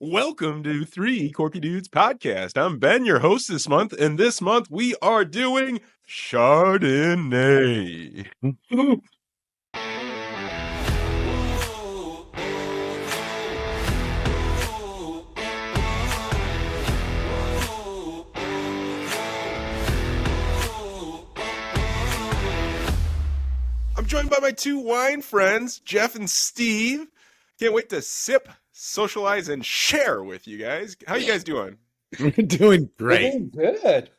Welcome to Three Corky Dudes podcast. I'm Ben, your host this month, and this month we are doing Chardonnay. I'm joined by my two wine friends, Jeff and Steve. Can't wait to sip, socialize, and share with you guys. How you guys doing? We're doing great. Doing good.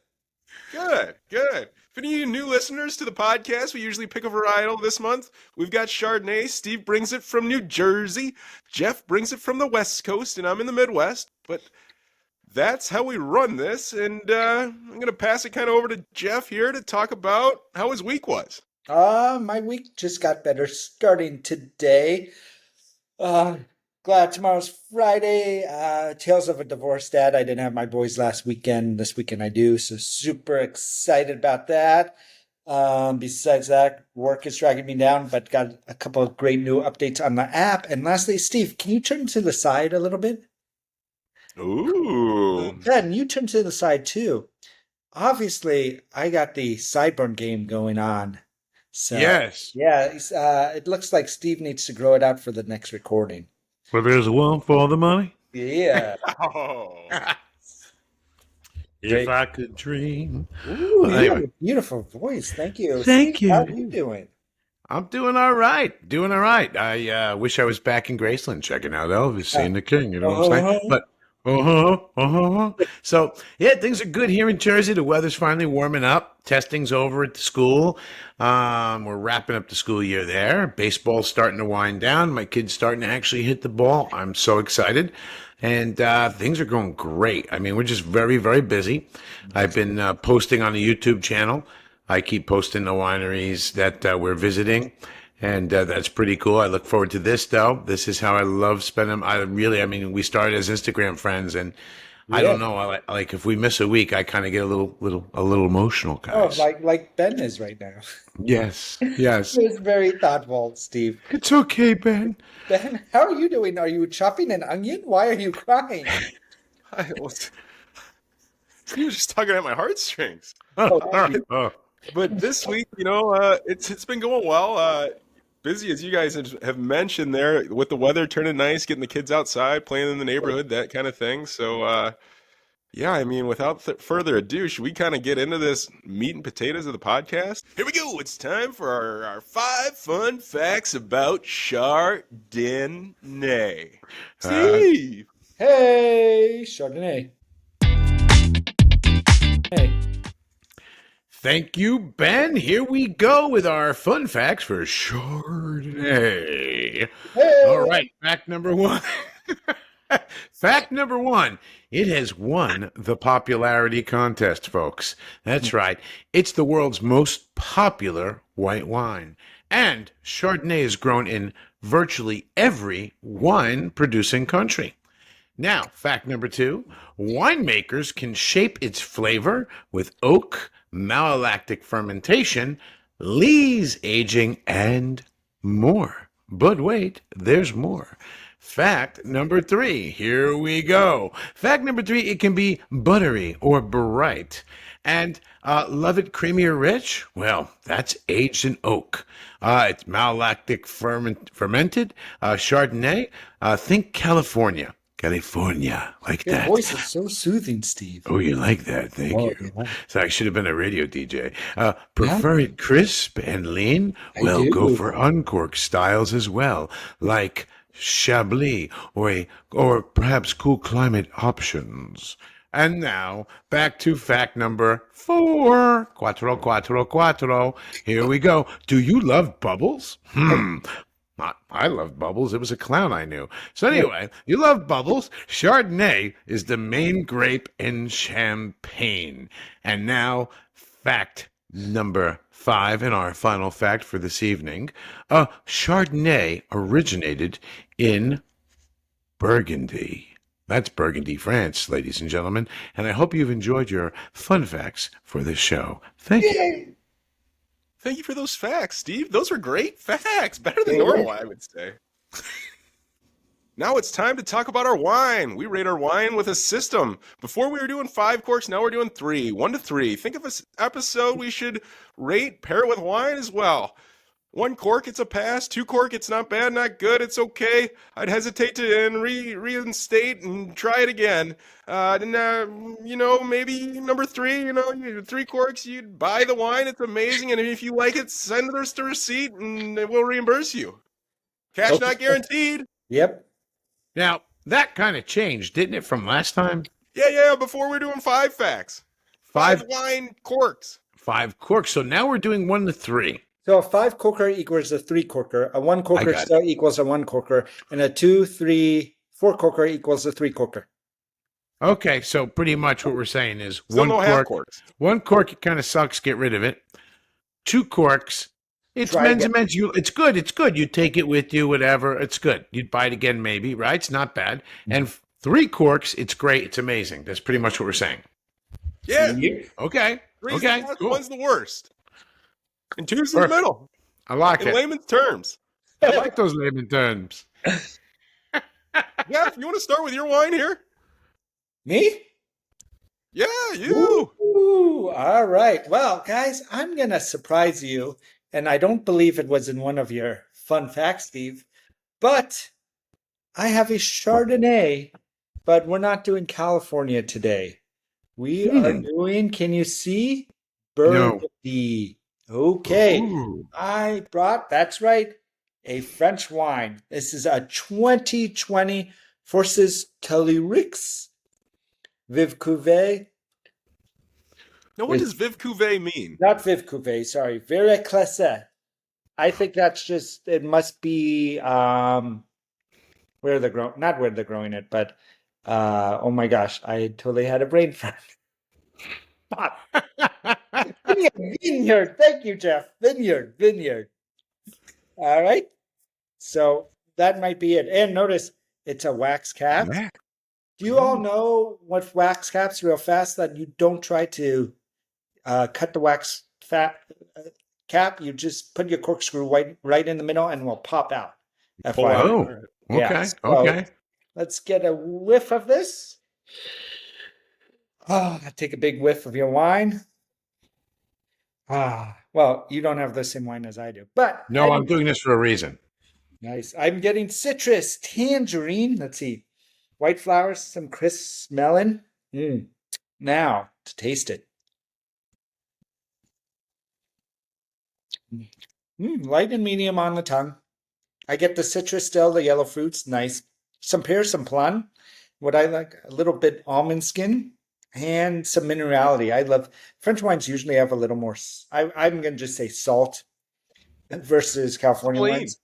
Good. If any of you new listeners to the podcast, we usually pick a varietal this month. We've got Chardonnay. Steve brings it from New Jersey. Jeff brings it from the West Coast, and I'm in the Midwest. But that's how we run this, and I'm going to pass it kind of over to Jeff here to talk about how his week was. My week just got better starting today. Glad tomorrow's Friday. Tales of a Divorced Dad. I didn't have my boys last weekend. This weekend I do, so super excited about that. Besides that, work is dragging me down, but got a couple of great new updates on the app. And lastly, Steve, can you turn to the side a little bit? Ooh. Ben, you turn to the side too. Obviously, I got the sideburn game going on. So, Yes. yeah, it looks like Steve needs to grow it out for the next recording. Well, there's one for the money. Yeah. Oh. If Great. I could dream. Ooh, Well, you have anyway. a beautiful voice. Thank you. Thank Steve, how you. are you doing? I'm doing all right. I wish I was back in Graceland checking out Elvis, seeing the King. You know what I'm saying? Uh-huh. But So yeah, things are good here in Jersey. The weather's finally warming up. Testing's over at the school. We're wrapping up the school year there. Baseball's starting to wind down. My kid's starting to actually hit the ball. I'm so excited. And things are going great. I mean, we're just very, very busy. I've been posting on the YouTube channel. I keep posting the wineries that we're visiting, and that's pretty cool. I look forward to this, though. This is how I love spending. We started as Instagram friends, and I don't know. Like if we miss a week, I kind of get a little emotional, Oh, guys. like Ben is right now. Yes. It's very thoughtful, Steve. It's okay, Ben. Ben, how are you doing? Are you chopping an onion? Why are you crying? He was just tugging at my heartstrings. All right. Oh. But this week, it's been going well. Busy as you guys have mentioned there, with the weather turning nice, getting the kids outside, playing in the neighborhood, that kind of thing. So, yeah, I mean, without further ado, should we kind of get into this meat and potatoes of the podcast? Here we go. It's time for our 5 fun facts about Chardonnay. Steve. Hey, Chardonnay. Hey. Thank you, Ben. Here we go with our fun facts for Chardonnay. Hey. All right, fact number one. Fact number one. It has won the popularity contest, folks. That's right. It's the world's most popular white wine. And Chardonnay is grown in virtually every wine-producing country. Now, fact number two. Winemakers can shape its flavor with oak, malolactic fermentation, lees aging, and more. But wait, there's more. Fact number three. Here we go. Fact number three, it can be buttery or bright. And love it creamy or rich? Well, that's aged in oak. It's malolactic fermented. Chardonnay, think California. California, like Your that. voice is so soothing, Steve. Oh, you like that? Thank Oh, you. yeah. So I should have been a radio DJ. Prefer it crisp and lean? I Well, do. go for uncork styles as well, like Chablis or perhaps cool climate options. And now back to fact number four. Cuatro. Here we go. Do you love bubbles? I love bubbles. It was a clown I knew. So anyway, you love bubbles. Chardonnay is the main grape in Champagne. And now, fact number five, and our final fact for this evening. Chardonnay originated in Burgundy. That's Burgundy, France, ladies and gentlemen. And I hope you've enjoyed your fun facts for this show. Thank you. Yay. Thank you for those facts, Steve. Those were great facts. Better than normal, I would say. Now it's time to talk about our wine. We rate our wine with a system. Before we were doing 5 corks, now we're doing 3, 1 to 3. Think of this episode we should rate, pair it with wine as well. 1 cork, it's a pass. 2 cork, it's not bad, not good, it's okay. I'd hesitate to reinstate and try it again. Maybe number 3, 3 corks, you'd buy the wine, it's amazing, and if you like it, send us the receipt and we'll reimburse you. Cash Okay. not guaranteed. Yep. Now, that kind of changed, didn't it, from last time? Yeah, before we were doing 5 facts. 5 Five wine corks. 5 corks. So now we're doing 1 to 3. So a 5 corker equals a 3 corker. A 1 corker got it. still equals a 1 corker. And a 2, 3, 4 corker equals a 3 corker. Okay, so pretty much what we're saying is Still 1 no half cork. corks. 1 cork, it kind of sucks. Get rid of it. 2 corks. It's Try men's again. and men's. It's good. It's good. You take it with you, whatever. It's good. You'd buy it again, maybe, right? It's not bad. And 3 corks, it's great. It's amazing. That's pretty much what we're saying. Yeah. Okay. 3's Okay. the best, Cool. 1's the worst. And 2's in the Perfect. middle. I like In it. layman's terms. I like those layman terms. Jeff, you want to start with your wine here? Me? Yeah, you. Ooh, all right. Well, guys, I'm going to surprise you. And I don't believe it was in one of your fun facts, Steve. But I have a Chardonnay, but we're not doing California today. We are doing, can you see? Burgundy. Okay. Ooh. I brought, that's right, a French wine. This is a 2020 Forces Tellurix Vive Cuvée. Now, what does Vive Cuvée mean? Not Vive Cuvée, sorry. Very Classé. I think that's just, it must be where they're growing, not where they're growing it, but oh my gosh, I totally had a brain fart. Vineyard. Thank you, Jeff. Vineyard. All right. So that might be it. And notice it's a wax cap. Yeah. Do you all know what wax caps real fast that you don't try to cut the wax cap? You just put your corkscrew right in the middle and it will pop out. FYI. Oh, okay. Yeah, so- Okay. Let's get a whiff of this. Take a big whiff of your wine. Well, you don't have the same wine as I do, but No, I'm doing this for a reason. nice. I'm getting citrus, tangerine. Let's see, white flowers, some crisp melon. Now to taste it. Light and medium on the tongue. I get the citrus still, the yellow fruits, nice. Some pears, some plum. What I like, a little bit almond skin. And some minerality. I love French wines usually have a little more. I'm going to just say salt versus California Saline. wines,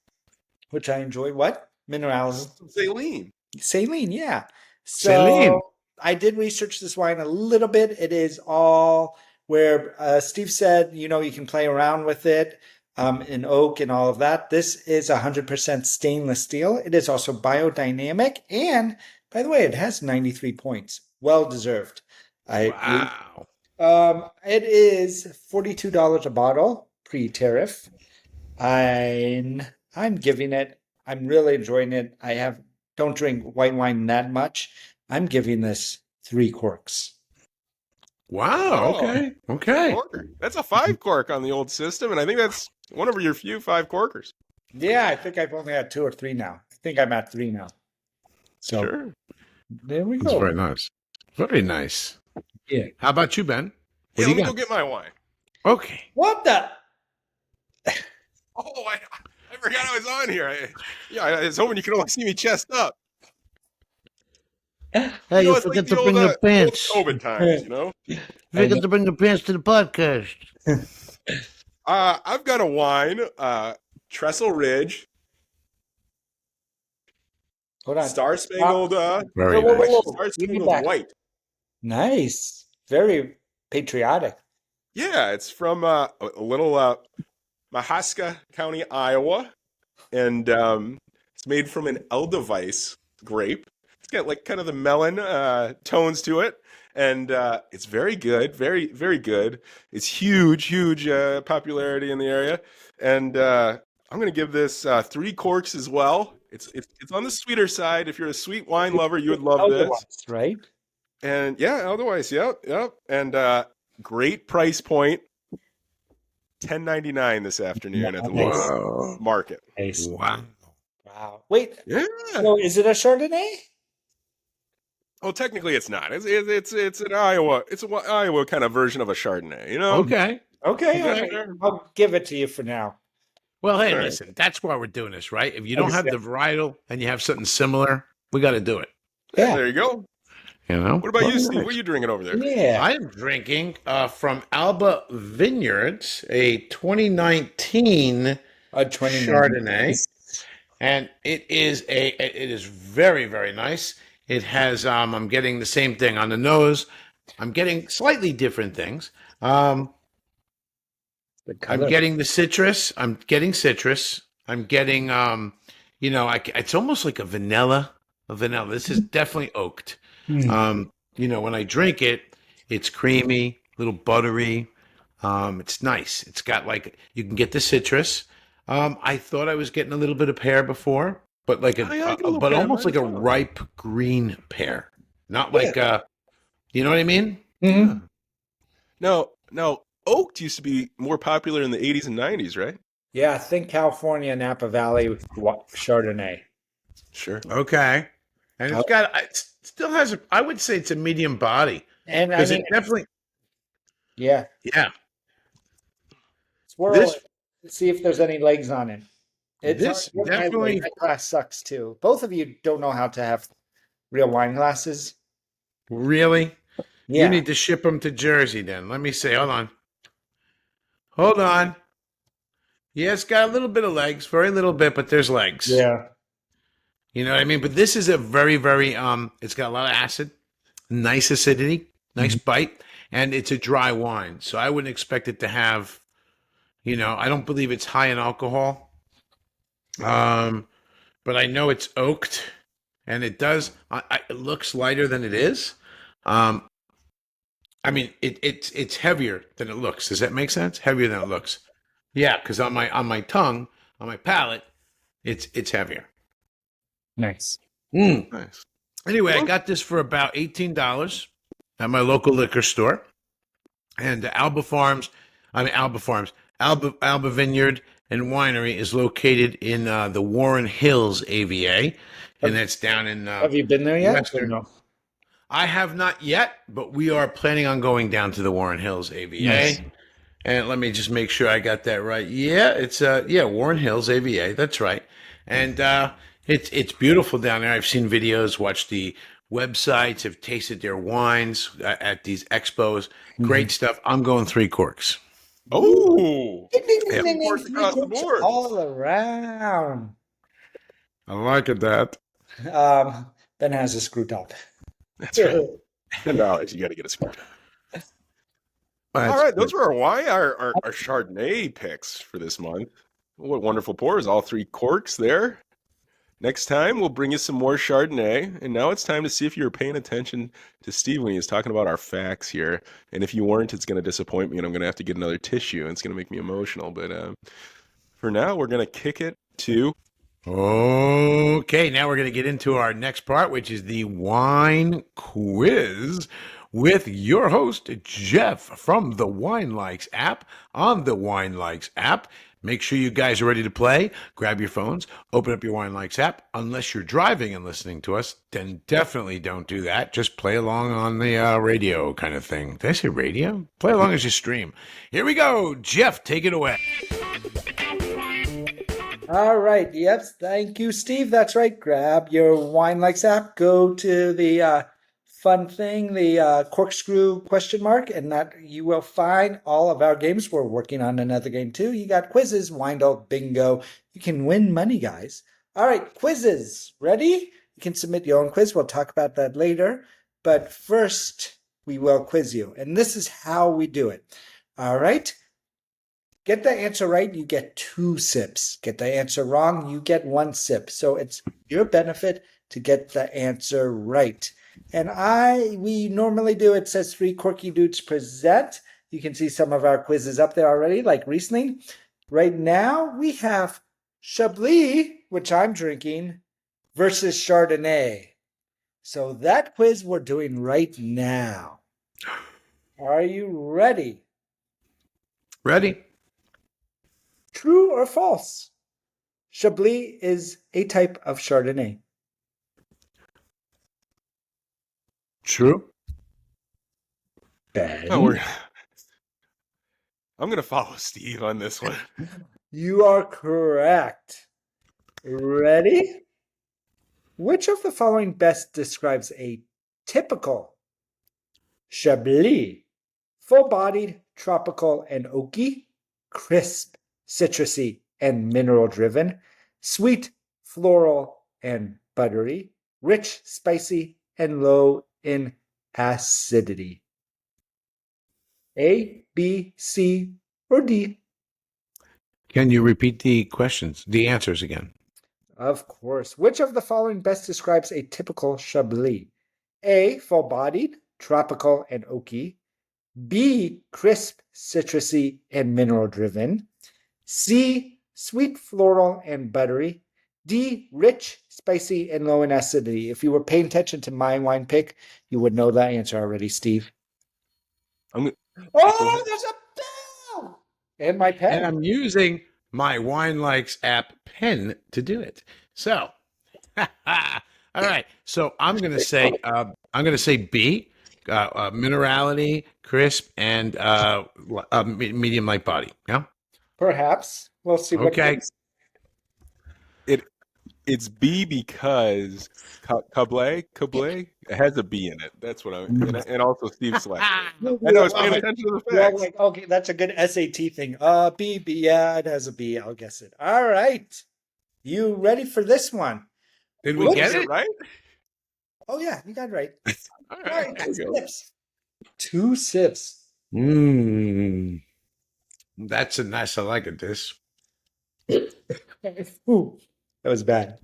which I enjoy. What? Minerality. Saline. Saline, yeah. So Saline. I did research this wine a little bit. It is all where Steve said, you can play around with it in oak and all of that. This is 100% stainless steel. It is also biodynamic. And by the way, it has 93 points. Well deserved. Wow. It is $42 a bottle pre-tariff. I'm giving it. I'm really enjoying it. Don't drink white wine that much. I'm giving this 3 corks. Wow. Oh. Okay. Okay. Corker. That's a 5 cork on the old system, and I think that's one of your few 5 corkers. Yeah, I think I've only had 2 or 3 now. I think I'm at 3 now. So Sure. there we That's go. very nice. Very nice. Yeah. How about you, Ben? Yeah, What do let you me got? go get my wine. Okay. What the? Oh, I forgot I was on here. I was hoping you could only see me chest up. Hey, You know, you it's like forget the to bring old, your pants. old COVID times, you know? You forget to bring your pants to the podcast. I've got a wine, Trestle Ridge, Hold on. Star Spangled, Very Whoa, whoa, nice. whoa, whoa. Star Give me Spangled back. White. Nice. Very patriotic. Yeah, it's from a little Mahaska County, Iowa, and it's made from an Edelweiss grape. It's got like kind of the melon tones to it, and it's very good, very very good. It's huge popularity in the area, and I'm gonna give this 3 corks as well. It's on the sweeter side. If you're a sweet wine lover, you would love this. Otherwise, right? And yeah, otherwise, yep. And great price point, $10.99 this afternoon at the Nice. local Whoa. market. Nice. Wow. Wow. Wait. Yeah. So is it a Chardonnay? Well, technically, it's not. It's an Iowa. It's an Iowa kind of version of a Chardonnay. You know. Okay. Okay. Yeah. All right. I'll give it to you for now. Well, hey, All right. listen, that's why we're doing this, right? If you don't have the varietal and you have something similar, we got to do it. Yeah. There you go. You know? What about you, Steve? What are you drinking over there? Yeah. I'm drinking from Alba Vineyards, a 2019 A 29. Chardonnay, and it is very, very nice. It has I'm getting the same thing on the nose. I'm getting slightly different things. I'm getting the citrus. I'm getting citrus. I'm getting it's almost like a vanilla. This is definitely oaked. When I drink it, it's creamy, a little buttery. It's nice. It's got you can get the citrus. I thought I was getting a little bit of pear before, but I get a little but pear, almost like a mine as well. ripe green pear, not like you know what I mean? Mhm. No, oaked used to be more popular in the 80s and 90s, right? Yeah. Think California, Napa Valley Chardonnay. Sure. Okay, and it still has I would say it's a medium body And I because mean, it definitely yeah. yeah. Swirl This- it. See if there's any legs on it. This definitely- that glass sucks too. Both of you don't know how to have real wine glasses. Really? Yeah. You need to ship them to Jersey then. Let me see. Hold on. Hold on. Yeah, it's got a little bit of legs, very little bit, but there's legs. Yeah. You know what I mean? But this is a very, very it's got a lot of acid, nice acidity, nice bite, and it's a dry wine. So I wouldn't expect it to have, I don't believe it's high in alcohol. But I know it's oaked, and it does. It looks lighter than it is. I mean, it's heavier than it looks. Does that make sense? Heavier than it looks. Yeah, because on my tongue, on my palate, it's heavier. Nice. Nice. Anyway, I got this for about $18 at my local liquor store, and Alba Vineyard and Winery is located in the Warren Hills AVA, and that's down in. Have you been there yet? Western- Or no? I have not yet, but we are planning on going down to the Warren Hills AVA. Nice. And let me just make sure I got that right. Yeah, it's Warren Hills AVA. That's right. And it's beautiful down there. I've seen videos, watched the websites, have tasted their wines at these expos. Great stuff. I'm going 3 corks. Oh, Ding, ding, Yeah. ding, ding, ding. Corks across the Corks board. all around. I like it that. Ben has a screw top. that's right. $10. You got to get a screw. All right, those were our Chardonnay picks for this month. What wonderful pours! All 3 corks there. Next time we'll bring you some more Chardonnay, and now it's time to see if you were paying attention to Steve when he was talking about our facts here. And if you weren't, it's going to disappoint me, and I'm going to have to get another tissue, and it's going to make me emotional. But for now, we're going to kick it to. Okay, now we're going to get into our next part, which is the wine quiz with your host, Jeff, from the Winelikes app on the Winelikes app. Make sure you guys are ready to play. Grab your phones, open up your Winelikes app. Unless you're driving and listening to us, then definitely don't do that. Just play along on the radio kind of thing. Did I say radio? Play along as you stream. Here we go. Jeff, take it away. All right. Yep. Thank you, Steve. That's right. Grab your Winelikes app. Go to the fun thing, the corkscrew question mark, and that you will find all of our games. We're working on another game too. You got quizzes, Windle, bingo. You can win money, guys. All right, quizzes. Ready? You can submit your own quiz. We'll talk about that later. But first, we will quiz you. And this is how we do it. All right? Get the answer right, you get 2 sips. Get the answer wrong, you get 1 sip. So it's your benefit to get the answer right. And we normally do, it says 3 Corky Dudes present. You can see some of our quizzes up there already, like Riesling. Right now, we have Chablis, which I'm drinking, versus Chardonnay. So that quiz we're doing right now. Are you ready? Ready? True or false? Chablis is a type of Chardonnay. True. Ben, Oh, I'm gonna follow Steve on this one. you are correct. Ready? Which of the following best describes a typical Chablis? Full-bodied, tropical, and oaky, crisp, citrusy, and mineral-driven, sweet, floral, and buttery, rich, spicy, and low in acidity. A, B, C, or D? Can you repeat the answers again? Of course. Which of the following best describes a typical Chablis? A, full-bodied, tropical, and oaky. B, crisp, citrusy, and mineral-driven. C, sweet, floral, and buttery. D, rich, spicy, and low in acidity. If you were paying attention to my wine pick, you would know that answer already, Steve. Go Oh, ahead. there's a bell! And my pen. And I'm using my Winelikes app pen to do it. So, all right. So I'm going to say B, minerality, crisp, and medium light body. Yeah. Perhaps. We'll see what Okay. comes. It's B because Cablé, it has a B in it. That's what and also Steve Select. I know it's paying attention to the Yeah, facts. like, okay, that's a good SAT thing. B, yeah, it has a B. I'll guess it. All right. You ready for this one? Did we What get Is it? right? Oh, yeah, you got it right. All All right, right, there 2 we go. sips. 2 sips. That's a nice. I like it. This. Ooh, that was bad.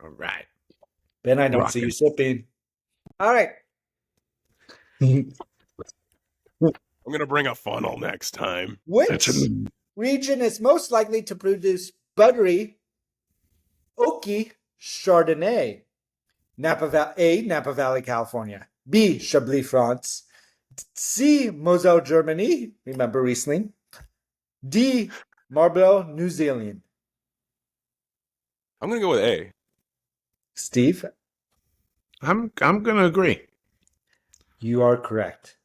All right. Ben, I don't see you sipping. All right. I'm gonna bring a funnel next time. Which region is most likely to produce buttery, oaky Chardonnay? Napa Valley, California. B, Chablis, France. C, Moselle, Germany. Remember Riesling. D, Marlborough, New Zealand. I'm gonna go with A. Steve, I'm gonna agree. you are correct.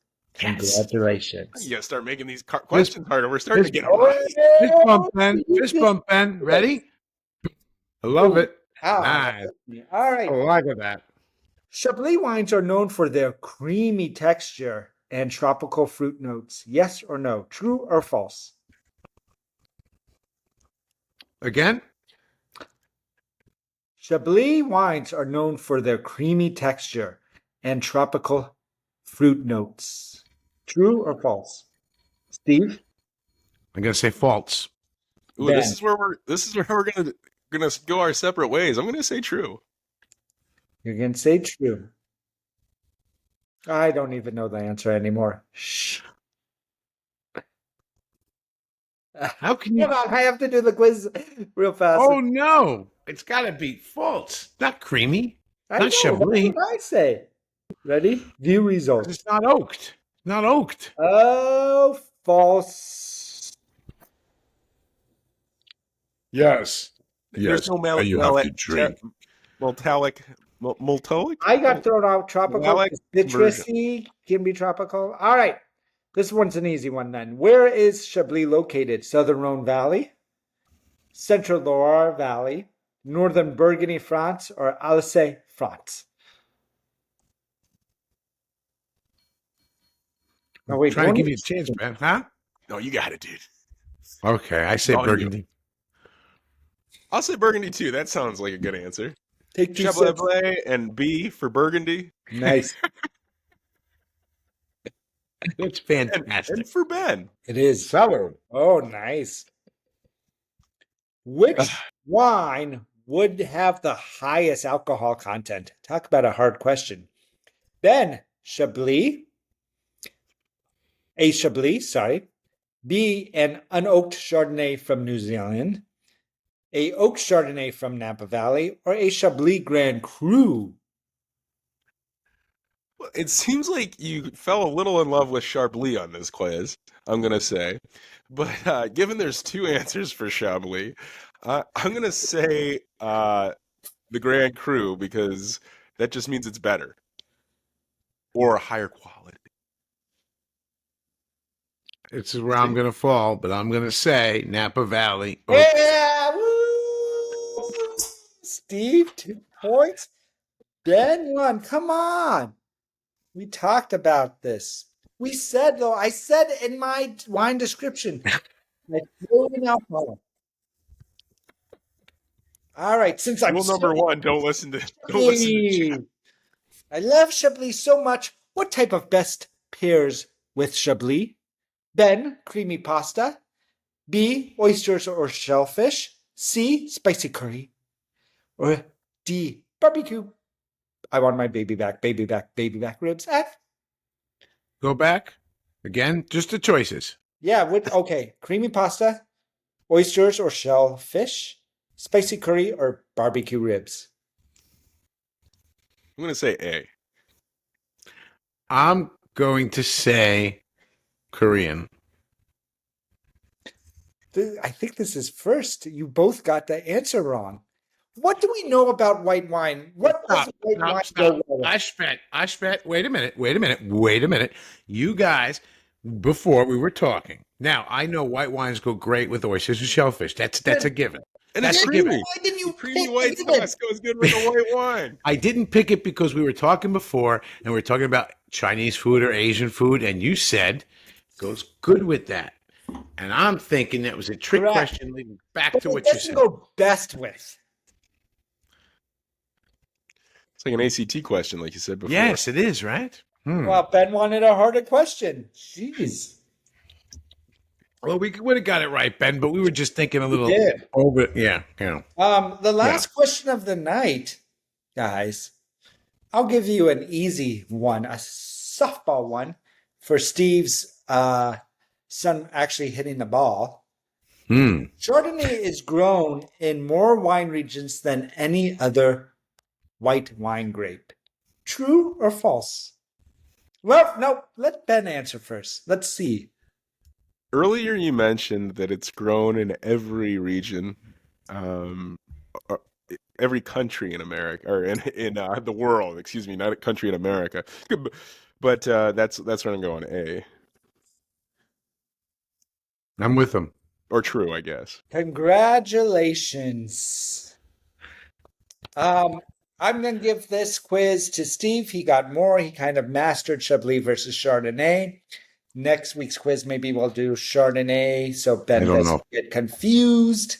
Yes. Congratulations. You gotta start making these questions harder. We're starting to get them Oh, right. Fist bump, Ben. Fist bump, Ben. Ready? I love it. Ow. Nice. All I right. like that. Chablis wines are known for their creamy texture and tropical fruit notes. Yes or no? True or false? Again? Chablis wines are known for their creamy texture and tropical fruit notes. True or false? Steve? I'm gonna say false. Ooh, Ben. this is where we're gonna go our separate ways. I'm gonna say true. You're going to say true. I don't even know the answer anymore. Shh. How can you? Hold on, I have to do the quiz real fast. Oh no! It's gotta be false. Not creamy. I not know, Chablis. that's what I say. Ready? View results. It's not oaked. Not oaked. Oh, false. Yes. There's no maltolic. I got thrown out tropical. Malec Citrusy can be tropical. All right. This one's an easy one then. Where is Chablis located? Southern Rhone Valley, Central Loire Valley, Northern Burgundy, France, or Alsace, France? No, wait. Trying to give you a chance, man. Huh? No, you got it, dude. Okay, I say All you. Burgundy. I'll say Burgundy too. That sounds like a good answer. Take 2 sips. Chablis and B for Burgundy. Nice. It's And fantastic. for Ben. It is. Salud. Oh, nice. Which wine would have the highest alcohol content? Talk about a hard question. Ben, Chablis. A Chablis, sorry. B, an unoaked Chardonnay from New Zealand, a oak Chardonnay from Napa Valley, or a Chablis Grand Cru? Well, it seems like you fell a little in love with Chablis on this quiz, I'm gonna say. But given there's two answers for Chablis, I'm gonna say the Grand Cru because that just means it's better or higher quality. It's where I'm going to fall, but I'm going to say Napa Valley. Yeah! Woo! Steve, 2 points. Ben, 1. Come on. We talked about this. We said, though, I said in my wine description, I throw in alcohol. All right, since I'm Rule number so one: don't listen to chat. I love Chablis so much. What type of best pairs with Chablis? Ben, creamy pasta. B, oysters or shellfish. C, spicy curry. Or D, barbecue. I want my baby back ribs. F. Go back again. Just the choices. Yeah, okay. Creamy pasta, oysters or shellfish, spicy curry, or barbecue ribs. I'm gonna say A. I'm going to say Korean. I think this is first. You both got the answer wrong. What do we know about white wine? What does white wine go well with? I spent. Wait a minute. You guys, before we were talking. Now I know white wines go great with oysters and shellfish. That's a given. And That's it's a given. creamy. Why didn't you Creamy pick white it? sauce goes good with the white wine. I didn't pick it because we were talking before, and we were talking about Chinese food or Asian food, and you said goes good with that. And I'm thinking that was a trick Correct. question leading back But to it what you doesn't said. go best with. It's like an ACT question, like you said before. Yes, it is, right? Well, Ben wanted a harder question. Jeez. Well, we would have got it right, Ben, but we were just thinking a little did. over. Yeah. The last question of the night, guys. I'll give you an easy one, a softball one for Steve's son actually hitting the ball. Chardonnay is grown in more wine regions than any other white wine grape. True or false? Well, no, let Ben answer first. Let's see. Earlier, you mentioned that it's grown in every region, or every country in America, or in the world. Excuse me, not a country in America. But that's where I'm going. A I'm with them. or true, I guess. Congratulations. I'm going to give this quiz to Steve. He got more. He kind of mastered Chablis versus Chardonnay. Next week's quiz, maybe we'll do Chardonnay so Ben doesn't get confused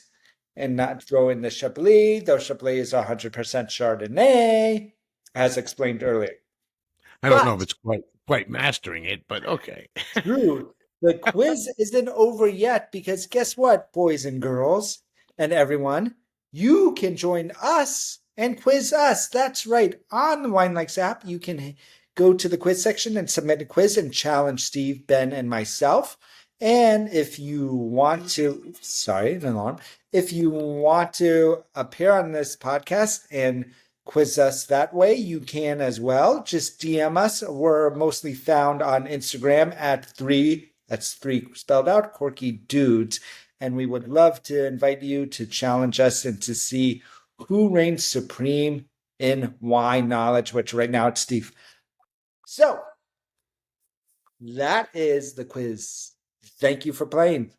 and not throw in the Chablis, though Chablis is 100% Chardonnay, as explained earlier. I don't know if it's quite mastering it, but okay. True. The quiz isn't over yet because guess what, boys and girls and everyone? You can join us and quiz us. That's right. On the Winelikes app, you can go to the quiz section and submit a quiz and challenge Steve, Ben, and myself. And if you want to, if you want to appear on this podcast and quiz us that way, you can as well. Just DM us. We're mostly found on Instagram at 3, that's 3 spelled out, Corky Dudes. And we would love to invite you to challenge us and to see who reigns supreme in wine knowledge, which right now it's Steve. So that is the quiz. Thank you for playing.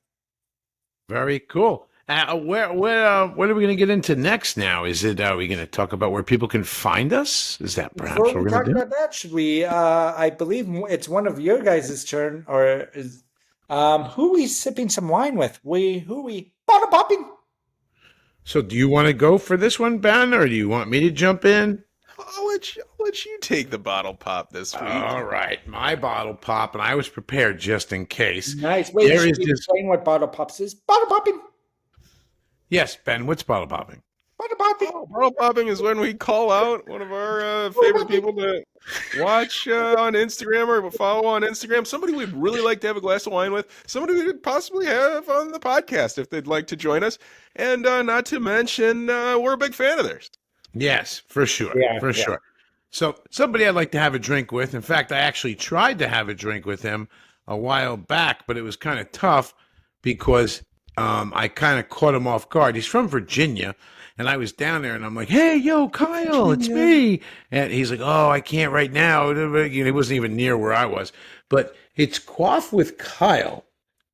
Very cool. What are we going to get into next now? Is it, are we going to talk about where people can find us? Is that perhaps what Before we're we going talk to do? about that, should we, I believe it's one of your guys' turn, or is, who we sipping some wine with? Who we bottle popping? So do you want to go for this one, Ben, or do you want me to jump in? I'll let you take the bottle pop this week. All right, my bottle pop, and I was prepared just in case. Nice. Wait, There should is we this- explain what bottle pops is? Bottle popping. Yes, Ben, what's bottle popping? Oh, bottle popping is when we call out one of our favorite people to watch on Instagram or follow on Instagram. Somebody we'd really like to have a glass of wine with. Somebody we could possibly have on the podcast if they'd like to join us. And not to mention, we're a big fan of theirs. Yes, for sure. Yeah, For yeah. sure. So somebody I'd like to have a drink with. In fact, I actually tried to have a drink with him a while back, but it was kind of tough because I kind of caught him off guard. He's from Virginia, and I was down there, and I'm like, "Hey, yo, Kyle, it's me." And he's like, "Oh, I can't right now." He wasn't even near where I was. But it's Quaff with Kyle.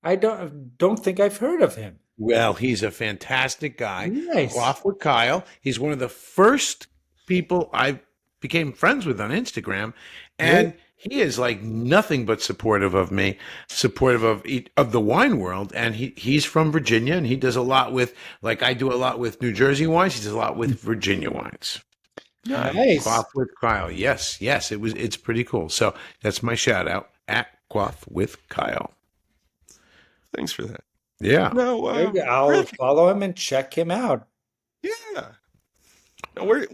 I don't think I've heard of him. Well, he's a fantastic guy. Nice. Quaff with Kyle. He's one of the first people I became friends with on Instagram, and he is like nothing but supportive of me, supportive of the wine world. And he's from Virginia, and he does a lot with, like I do a lot with New Jersey wines. He does a lot with Virginia wines. Nice. Quaff with Kyle. Yes, it's pretty cool. So that's my shout out at Quaff with Kyle. Thanks for that. Yeah. No, There you go. I'll follow him and check him out. yeah. Now, where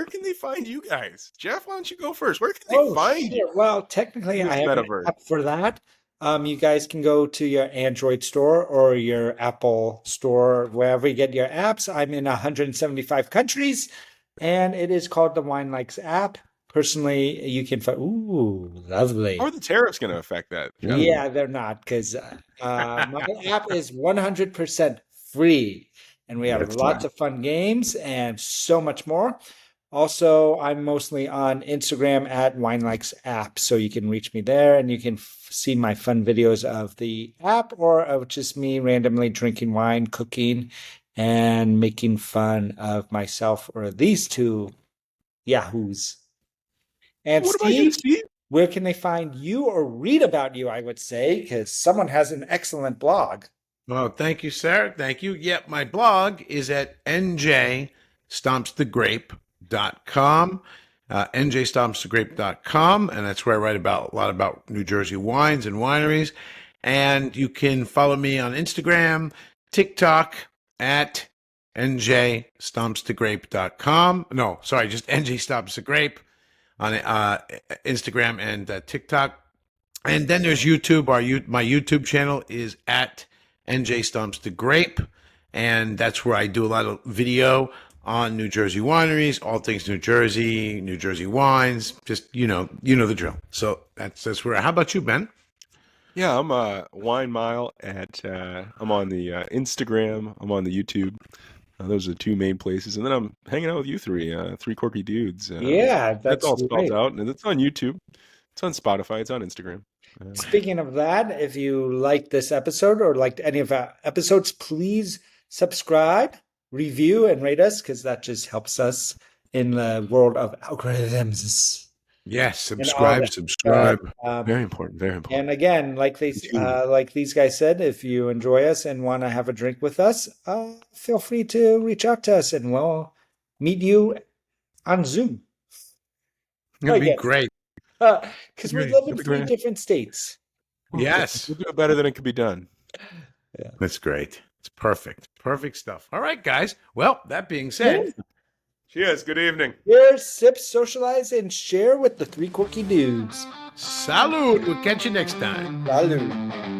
can they find you guys? Jeff, why don't you go first? Where can they find you? Well, technically, This I have an metaverse. app for that. You guys can go to your Android store or your Apple store, wherever you get your apps. I'm in 175 countries, and it is called the Winelikes App. Personally, you can find. Ooh, lovely. How are the tariffs going to affect that, Jeff? Yeah, they're not, because my app is 100% free, and we have That's lots nice. of fun games and so much more. Also, I'm mostly on Instagram at Winelikes App, so you can reach me there, and you can see my fun videos of the app or of just me randomly drinking wine, cooking, and making fun of myself or these two yahoos. And What about you, Steve, Steve? where can they find you or read about you, I would say, because someone has an excellent blog. Well, thank you, sir. Thank you. Yep, my blog is at njstompsthegrape.com, njstompsthegrape.com, and that's where I write a lot about New Jersey wines and wineries. And you can follow me on Instagram, TikTok at njstompsthegrape.com. No, sorry, just njstompsthegrape on Instagram and TikTok. And then there's YouTube. My YouTube channel is at NJ Stumps the Grape, and that's where I do a lot of video on New Jersey wineries, all things New Jersey wines, just you know the drill. So that's where. How about you, Ben? Yeah, I'm Wine Mile at. I'm on the Instagram. I'm on the YouTube. Those are the two main places, and then I'm hanging out with you three Corky Dudes. Yeah, that's that's all spelled great. out, and it's on YouTube. It's on Spotify. It's on Instagram. Speaking of that, if you liked this episode or liked any of our episodes, please subscribe, review, and rate us, because that just helps us in the world of algorithms. Yes, And all subscribe. that. Subscribe. Very important. Very important. And again, like these guys said, if you enjoy us and want to have a drink with us, feel free to reach out to us, and we'll meet you on Zoom. It'd be yes. great. Because we Great. live in That'd be 3 great. different states. Yes, We'll do it better than it could be done. that's great. It's perfect. Perfect stuff. All right, guys. Well, that being said, Cheers. Good evening. Cheers, sip, socialize, and share with the 3 Corky Dudes. salud. We'll catch you next time. Salud.